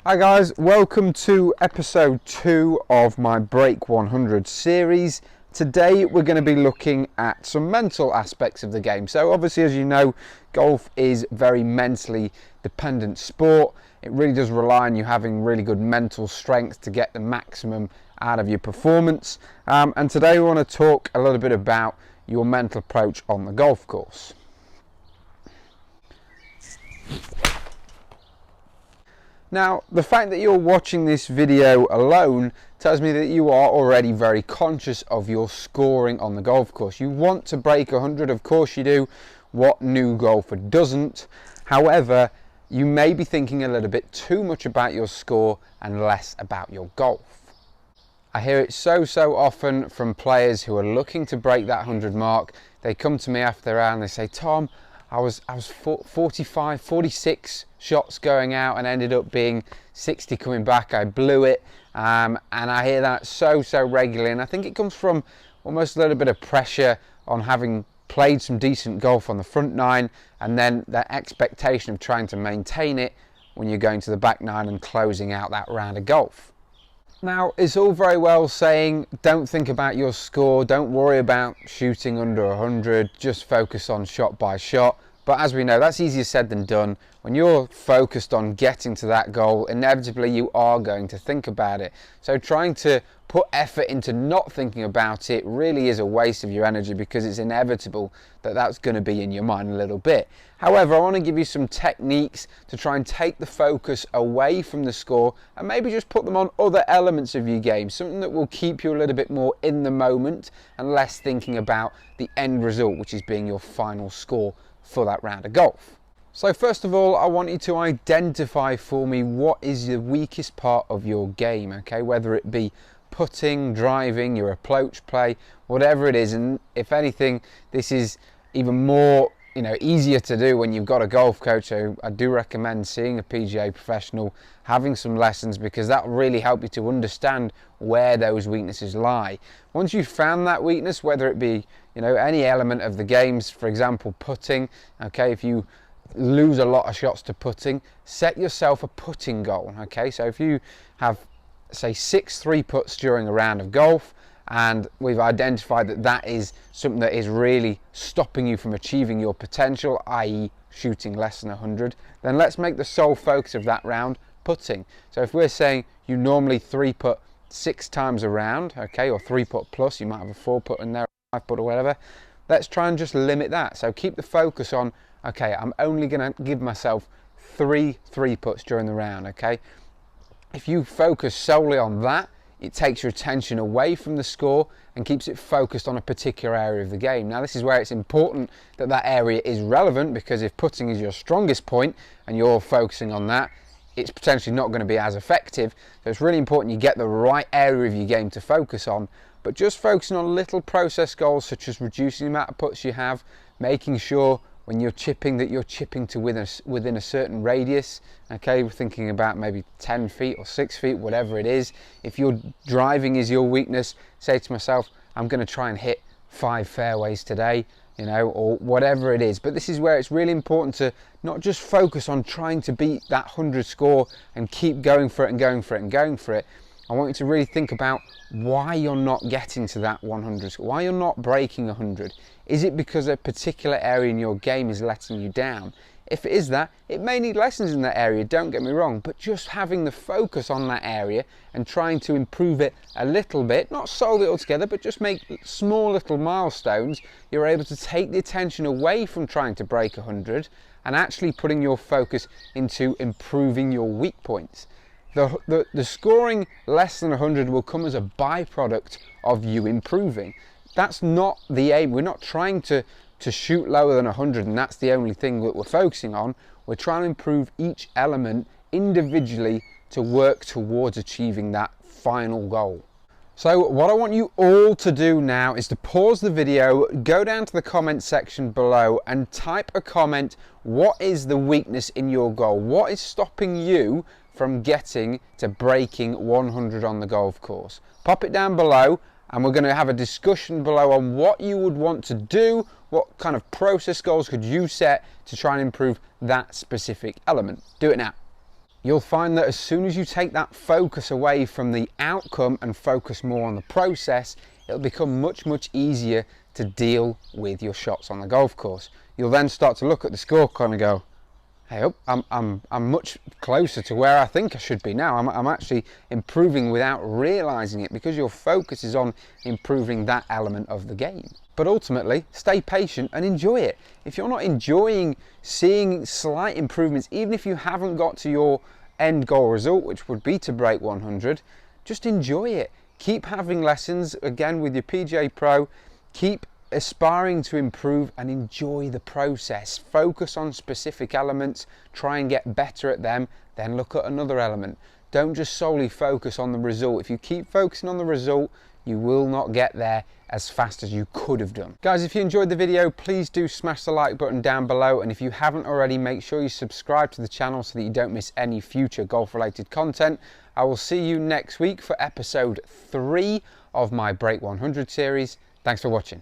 Hi guys, welcome to episode 2 of my Break 100 series. Today we're going to be looking at some mental aspects of the game. So obviously, as you know, golf is very mentally dependent sport. It really does rely on you having really good mental strength to get the maximum out of your performance. And today we want to talk a little bit about your mental approach on the golf course. Now, the fact that you're watching this video alone tells me that you are already very conscious of your scoring on the golf course. You want to break 100, of course you do. What new golfer doesn't? However, you may be thinking a little bit too much about your score and less about your golf. I hear it so often from players who are looking to break that 100 mark. They come to me after the round, they say, Tom, I was 45, 46 shots going out and ended up being 60 coming back. I blew it, and I hear that so regularly, and I think it comes from almost a little bit of pressure on having played some decent golf on the front nine, and then that expectation of trying to maintain it when you're going to the back nine and closing out that round of golf. Now, it's all very well saying don't think about your score, don't worry about shooting under 100, just focus on shot by shot. But as we know, that's easier said than done. When you're focused on getting to that goal, inevitably you are going to think about it. So trying to put effort into not thinking about it really is a waste of your energy, because it's inevitable that that's going to be in your mind a little bit. However, I want to give you some techniques to try and take the focus away from the score and maybe just put them on other elements of your game, something that will keep you a little bit more in the moment and less thinking about the end result, which is being your final score for that round of golf. So first of all, I want you to identify for me what is the weakest part of your game, okay? Whether it be putting, driving, your approach play, whatever it is. And if anything, this is even more easier to do when you've got a golf coach. So I do recommend seeing a PGA professional, having some lessons, because that will really help you to understand where those weaknesses lie. Once you've found that weakness, whether it be any element of the games, for example putting, okay, if you lose a lot of shots to putting, set yourself a putting goal, okay? So if you have, say, 6 3-putts during a round of golf, and we've identified that that is something that is really stopping you from achieving your potential, i.e. shooting less than 100, then let's make the sole focus of that round putting. So if we're saying you normally 3-putt 6 times a round, okay, or 3-putt plus, you might have a 4-putt in there, 5-putt or whatever, let's try and just limit that. So keep the focus on, okay, I'm only going to give myself 3 3-putts during the round, okay? If you focus solely on that, it takes your attention away from the score and keeps it focused on a particular area of the game. Now, this is where it's important that that area is relevant, because if putting is your strongest point and you're focusing on that, it's potentially not going to be as effective. So it's really important you get the right area of your game to focus on. But just focusing on little process goals, such as reducing the amount of putts you have, making sure when you're chipping that you're chipping to within a certain radius, okay? We're thinking about maybe 10 feet or 6 feet, whatever it is. If your driving is your weakness, say to myself, I'm going to try and hit 5 fairways today, or whatever it is. But this is where it's really important to not just focus on trying to beat that 100 score and keep going for it and going for it and going for it. I want you to really think about why you're not getting to that 100 score, why you're not breaking 100. Is it because a particular area in your game is letting you down? If it is that, it may need lessons in that area, don't get me wrong, but just having the focus on that area and trying to improve it a little bit, not solve it altogether, but just make small little milestones, you're able to take the attention away from trying to break 100 and actually putting your focus into improving your weak points. The scoring less than 100 will come as a byproduct of you improving. That's not the aim. We're not trying to shoot lower than 100 and that's the only thing that we're focusing on. We're trying to improve each element individually to work towards achieving that final goal. So what I want you all to do now is to pause the video, go down to the comment section below and type a comment. What is the weakness in your goal? What is stopping you from getting to breaking 100 on the golf course? Pop it down below and we're going to have a discussion below on what you would want to do, what kind of process goals could you set to try and improve that specific element. Do it now. you'll find that as soon as you take that focus away from the outcome and focus more on the process, it'll become much easier to deal with your shots on the golf course. You'll then start to look at the scorecard and go, hey, I'm much closer to where I think I should be now. I'm actually improving without realizing it, because your focus is on improving that element of the game. But ultimately, stay patient and enjoy it. If you're not enjoying seeing slight improvements, even if you haven't got to your end goal result, which would be to break 100, just enjoy it. Keep having lessons, again, with your PGA Pro. Keep aspiring to improve and enjoy the process. Focus on specific elements, try and get better at them, then look at another element. Don't just solely focus on the result. If you keep focusing on the result, you will not get there as fast as you could have done. Guys, if you enjoyed the video, please do smash the like button down below, and if you haven't already, make sure you subscribe to the channel so that you don't miss any future golf related content. I will see you next week for episode 3 of my Break 100 series. Thanks for watching.